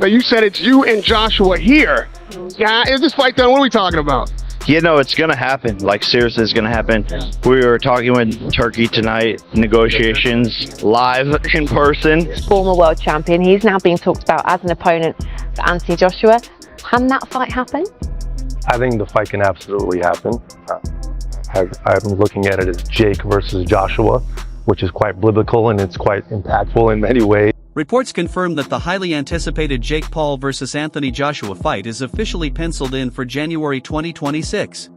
Now you said it's you and Joshua here. Yeah, is this fight done? What are we talking about? Yeah, no, it's gonna happen. Like, seriously, it's gonna happen. We were talking with Turkey tonight, negotiations live in person. Former world champion, he's now being talked about as an opponent for Anthony Joshua. Can that fight happen? I think the fight can absolutely happen. I'm looking at it as Jake versus Joshua, which is quite biblical and it's quite impactful in many ways. Reports confirm that the highly anticipated Jake Paul vs. Anthony Joshua fight is officially penciled in for January 2026.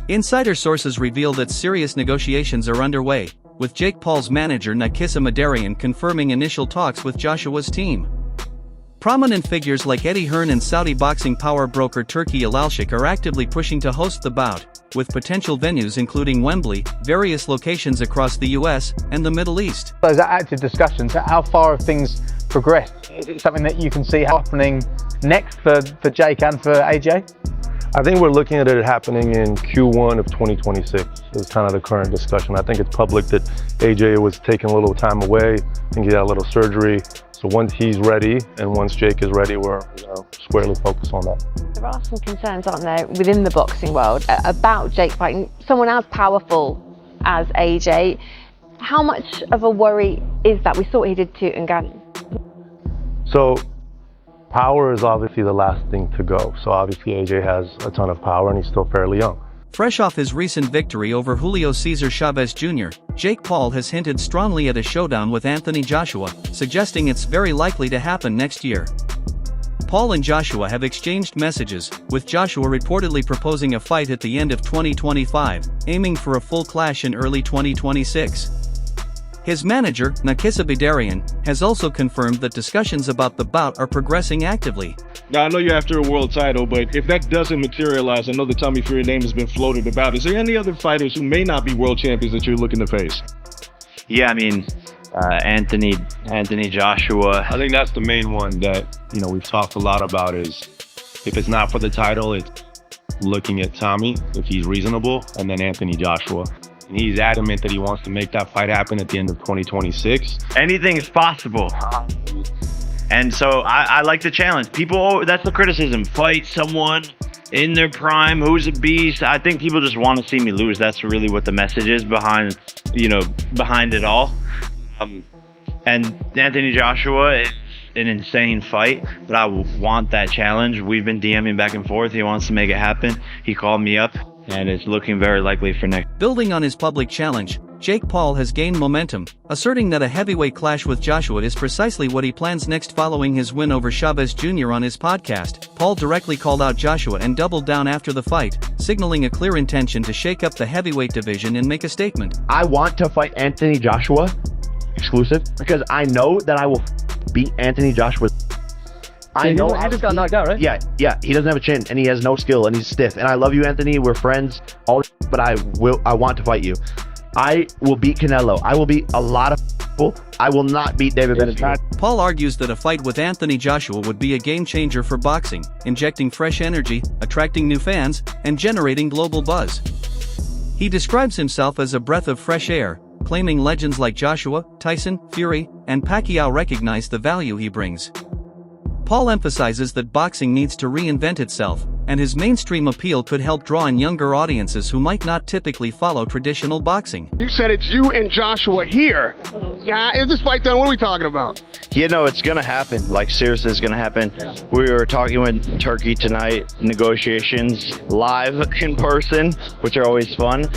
Insider sources reveal that serious negotiations are underway, with Jake Paul's manager Nakisa Madarian confirming initial talks with Joshua's team. Prominent figures like Eddie Hearn and Saudi boxing power broker Turki Al-Sheikh are actively pushing to host the bout, with potential venues including Wembley, various locations across the US, and the Middle East. Those are active discussions. How far have things progressed? Is it something that you can see happening next for Jake and for AJ? I think we're looking at it happening in Q1 of 2026 is kind of the current discussion. I think it's public that AJ was taking a little time away. I think he had a little surgery. So once he's ready and once Jake is ready, we're squarely focused on that. There are some concerns, aren't there, within the boxing world about Jake fighting someone as powerful as AJ. How much of a worry is that? We saw what he did to Ngannou. So power is obviously the last thing to go. So obviously AJ has a ton of power and he's still fairly young. Fresh off his recent victory over Julio Cesar Chavez Jr., Jake Paul has hinted strongly at a showdown with Anthony Joshua, suggesting it's very likely to happen next year. Paul and Joshua have exchanged messages, with Joshua reportedly proposing a fight at the end of 2025, aiming for a full clash in early 2026. His manager, Nakisa Madarian, has also confirmed that discussions about the bout are progressing actively. Now, I know you're after a world title, but if that doesn't materialize, I know the Tommy Fury name has been floated about. Is there any other fighters who may not be world champions that you're looking to face? Yeah, I mean, Anthony Joshua. I think that's the main one that, we've talked a lot about is if it's not for the title, it's looking at Tommy, if he's reasonable, and then Anthony Joshua. And he's adamant that he wants to make that fight happen at the end of 2026. Anything is possible. And so I like the challenge. People, that's the criticism. Fight someone in their prime, who's a beast. I think people just want to see me lose. That's really what the message is behind it all. And Anthony Joshua is an insane fight, but I want that challenge. We've been DMing back and forth. He wants to make it happen. He called me up, and it's looking very likely for next. Building on his public challenge, Jake Paul has gained momentum, asserting that a heavyweight clash with Joshua is precisely what he plans next following his win over Chavez Jr. on his podcast. Paul directly called out Joshua and doubled down after the fight, signaling a clear intention to shake up the heavyweight division and make a statement. I want to fight Anthony Joshua, exclusive, because I know that I will beat Anthony Joshua. I know he just got knocked out, right? Yeah, he doesn't have a chin and he has no skill and he's stiff. And I love you, Anthony. We're friends, but I want to fight you. I will beat Canelo. I will beat a lot of people. I will not beat David Benavidez. Paul argues that a fight with Anthony Joshua would be a game changer for boxing, injecting fresh energy, attracting new fans, and generating global buzz. He describes himself as a breath of fresh air, claiming legends like Joshua, Tyson, Fury, and Pacquiao recognize the value he brings. Paul emphasizes that boxing needs to reinvent itself, and his mainstream appeal could help draw in younger audiences who might not typically follow traditional boxing. You said it's you and Joshua here. Yeah, is this fight done? What are we talking about? Yeah, no, it's gonna happen. Like, seriously, it's gonna happen. We were talking with Turkey tonight, negotiations live in person, which are always fun.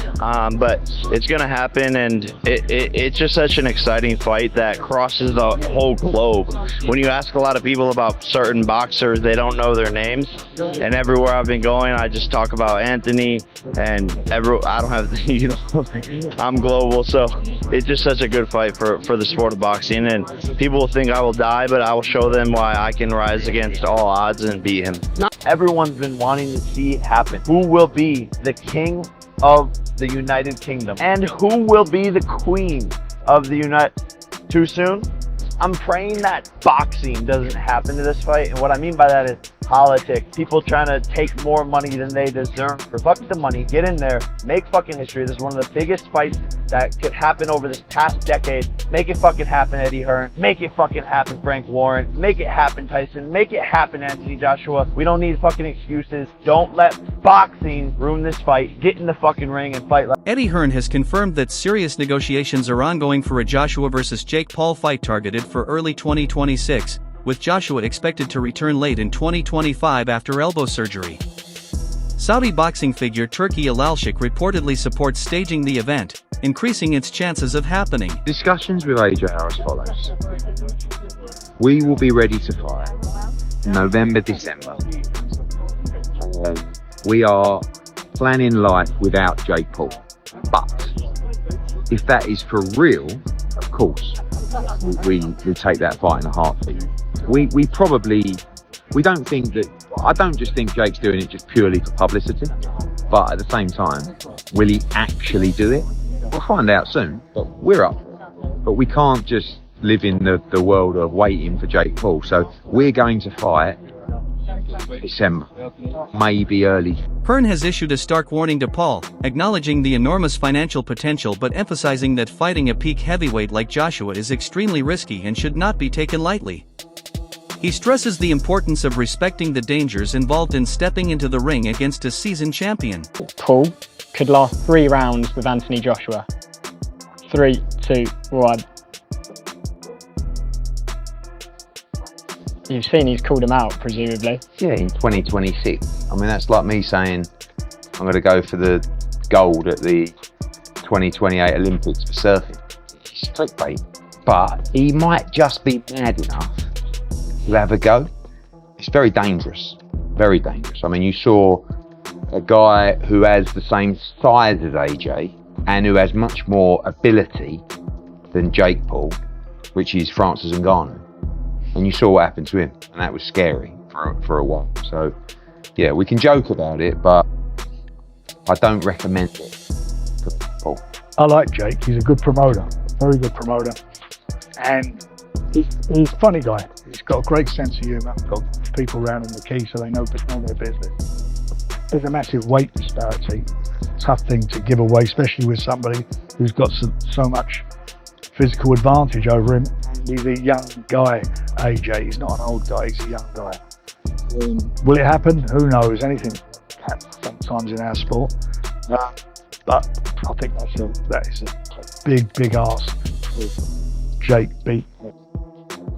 But it's gonna happen, and it's just such an exciting fight that crosses the whole globe. When you ask a lot of people about certain boxers, they don't know their names. And everywhere I've been going, I just talk about Anthony, and I don't have, I'm global, so it's just such a good fight for the sport of boxing. And people will think I will die, but I will show them why I can rise against all odds and beat him. Everyone's been wanting to see it happen. Who will be the king of the United Kingdom? And who will be the queen of the Too soon? I'm praying that boxing doesn't happen to this fight. And what I mean by that is politics, people trying to take more money than they deserve. Fuck the money, get in there, make fucking history. This is one of the biggest fights that could happen over this past decade. Make it fucking happen, Eddie Hearn. Make it fucking happen, Frank Warren. Make it happen, Tyson. Make it happen, Anthony Joshua. We don't need fucking excuses. Don't let boxing ruin this fight. Get in the fucking ring and fight like Eddie Hearn has confirmed that serious negotiations are ongoing for a Joshua vs. Jake Paul fight targeted for early 2026, with Joshua expected to return late in 2025 after elbow surgery. Saudi boxing figure Turki Alalshik reportedly supports staging the event, increasing its chances of happening. Discussions with AJ are as follows. We will be ready to fight November, December. We are planning life without Jake Paul. But if that is for real, of course, we take that fight in a heartbeat. We don't think that, I don't just think Jake's doing it just purely for publicity, but at the same time, will he actually do it? We'll find out soon, but we're up. But we can't just live in the world of waiting for Jake Paul. So we're going to fight December, maybe early. Hearn has issued a stark warning to Paul, acknowledging the enormous financial potential but emphasizing that fighting a peak heavyweight like Joshua is extremely risky and should not be taken lightly. He stresses the importance of respecting the dangers involved in stepping into the ring against a seasoned champion. Paul could last 3 rounds with Anthony Joshua. 3, 2, 1. You've seen he's called him out, presumably. Yeah, in 2026. I mean, that's like me saying I'm going to go for the gold at the 2028 Olympics for surfing. It's clickbait. But he might just be mad enough to have a go. It's very dangerous. Very dangerous. I mean, you saw a guy who has the same size as AJ and who has much more ability than Jake Paul, which is Francis Ngannou. And you saw what happened to him, and that was scary for a while. So, yeah, we can joke about it, but I don't recommend it for Paul. I like Jake. He's a good promoter, very good promoter, and he's a funny guy. He's got a great sense of humour. Got people around him the key, so they know their business. There's a massive weight disparity. Tough thing to give away, especially with somebody who's got so much physical advantage over him. He's a young guy, AJ. He's not an old guy, he's a young guy. Will it happen? Who knows? Anything happens sometimes in our sport. But I think that is a big ask for Jake beat.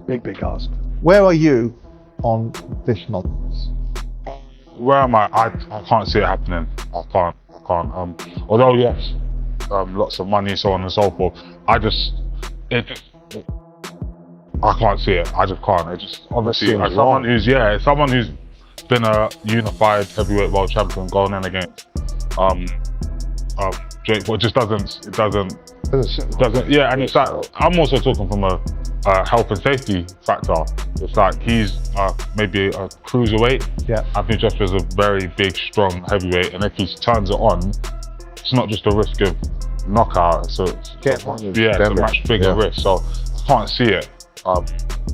Big ask. Where are you on this nonsense? Where am I? I can't see it happening. I can't. Although yes, lots of money, so on and so forth. I can't see it. I just can't. It just obviously as someone who's been a unified heavyweight world champion going in against Jake, but it doesn't. Yeah, and it's like I'm also talking from a health and safety factor. It's like he's maybe a cruiserweight. Yeah. Anthony Joshua's a very big, strong heavyweight, and if he turns it on, it's not just a risk of knockout. So it's a much bigger risk. So I can't see it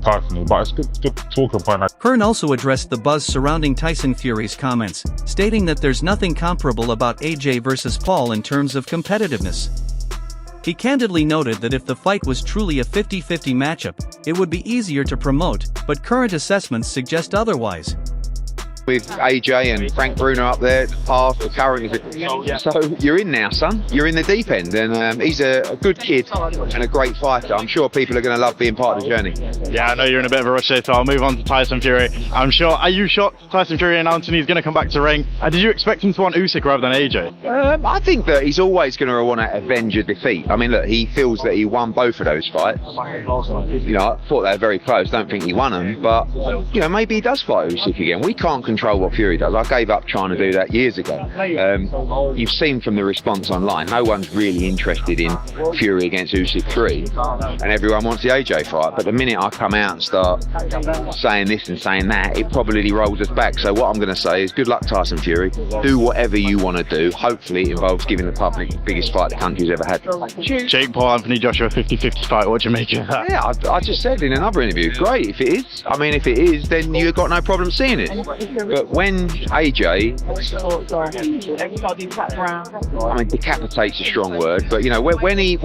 personally, but it's good talking point. Hearn also addressed the buzz surrounding Tyson Fury's comments, stating that there's nothing comparable about AJ versus Paul in terms of competitiveness. He candidly noted that if the fight was truly a 50-50 matchup, it would be easier to promote, but current assessments suggest otherwise. With AJ and Frank Bruno up there, half the current. So you're in now, son. You're in the deep end, and he's a good kid and a great fighter. I'm sure people are going to love being part of the journey. Yeah, I know you're in a bit of a rush here, so I'll move on to Tyson Fury. Are you shocked Tyson Fury announced he's going to come back to ring? Did you expect him to want Usyk rather than AJ? I think that he's always going to want to avenge a defeat. I mean, look, he feels that he won both of those fights. You know, I thought they were very close. Don't think he won them, but you know, maybe he does fight Usyk again. We can't control what Fury does. I gave up trying to do that years ago. You've seen from the response online, no one's really interested in Fury against Usyk 3, and everyone wants the AJ fight. But the minute I come out and start saying this and saying that, it probably rolls us back. So what I'm going to say is, good luck, Tyson Fury. Do whatever you want to do. Hopefully it involves giving the public the biggest fight the country's ever had. Jake Paul, Anthony Joshua, 50-50 fight. What do you make of that? Yeah, I just said in another interview, great if it is. I mean, if it is, then you've got no problem seeing it. But when AJ, I mean, decapitate's a strong word, but you know, when he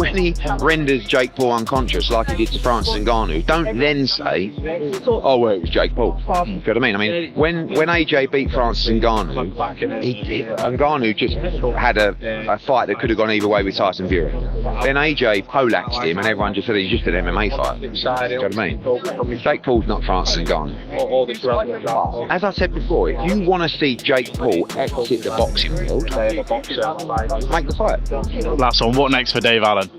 renders Jake Paul unconscious like he did to Francis Ngannou, don't then say, oh well, it was Jake Paul. You know what I mean? I mean, when AJ beat Francis Ngannou, Ngannou just had a fight that could have gone either way with Tyson Fury. Then AJ poleaxed him, and everyone just said he's just an MMA fight. You know what I mean? Jake Paul's not Francis Ngannou. As I said before, if you want to see Jake Paul exit the boxing world, make the fight. Last one, what next for Dave Allen?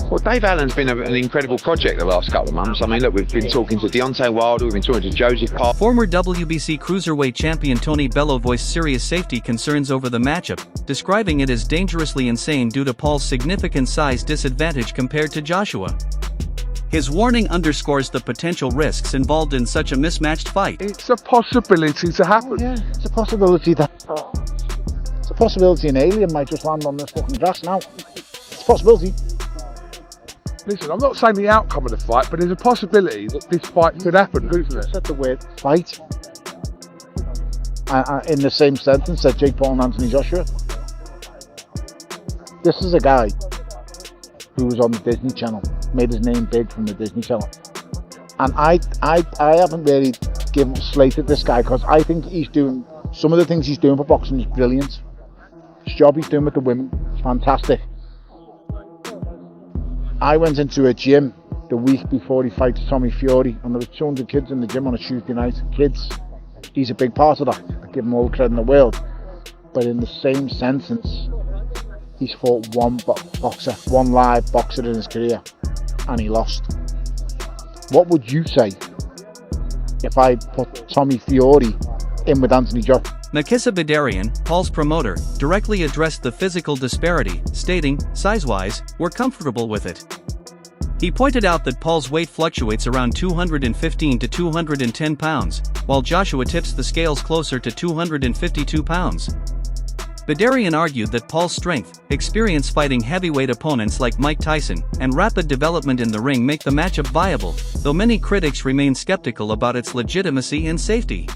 Well, Dave Allen's been an incredible project the last couple of months. I mean, look, we've been talking to Deontay Wilder, we've been talking to Joseph Parker. Former WBC cruiserweight champion Tony Bellew voiced serious safety concerns over the matchup, describing it as dangerously insane due to Paul's significant size disadvantage compared to Joshua. His warning underscores the potential risks involved in such a mismatched fight. It's a possibility to happen. Yeah, it's a possibility that an alien might just land on this fucking grass now. It's a possibility. Listen, I'm not saying the outcome of the fight, but there's a possibility that this fight could happen, isn't it? Said the word fight. In the same sentence that Jake Paul and Anthony Joshua. This is a guy who was on the Disney Channel, made his name big from the Disney Channel. And I haven't really slated this guy, because I think he's doing, some of the things he's doing for boxing is brilliant. His job he's doing with the women is fantastic. I went into a gym the week before he fights Tommy Fury, and there were 200 kids in the gym on a Tuesday night. Kids, he's a big part of that. I give him all the credit in the world. But in the same sentence, he's fought one live boxer in his career, and he lost. What would you say if I put Tommy Fury in with Anthony Joshua? Nakisa Badarian, Paul's promoter, directly addressed the physical disparity, stating, size-wise, we're comfortable with it. He pointed out that Paul's weight fluctuates around 215 to 210 pounds, while Joshua tips the scales closer to 252 pounds. Badarian argued that Paul's strength, experience fighting heavyweight opponents like Mike Tyson, and rapid development in the ring make the matchup viable, though many critics remain skeptical about its legitimacy and safety.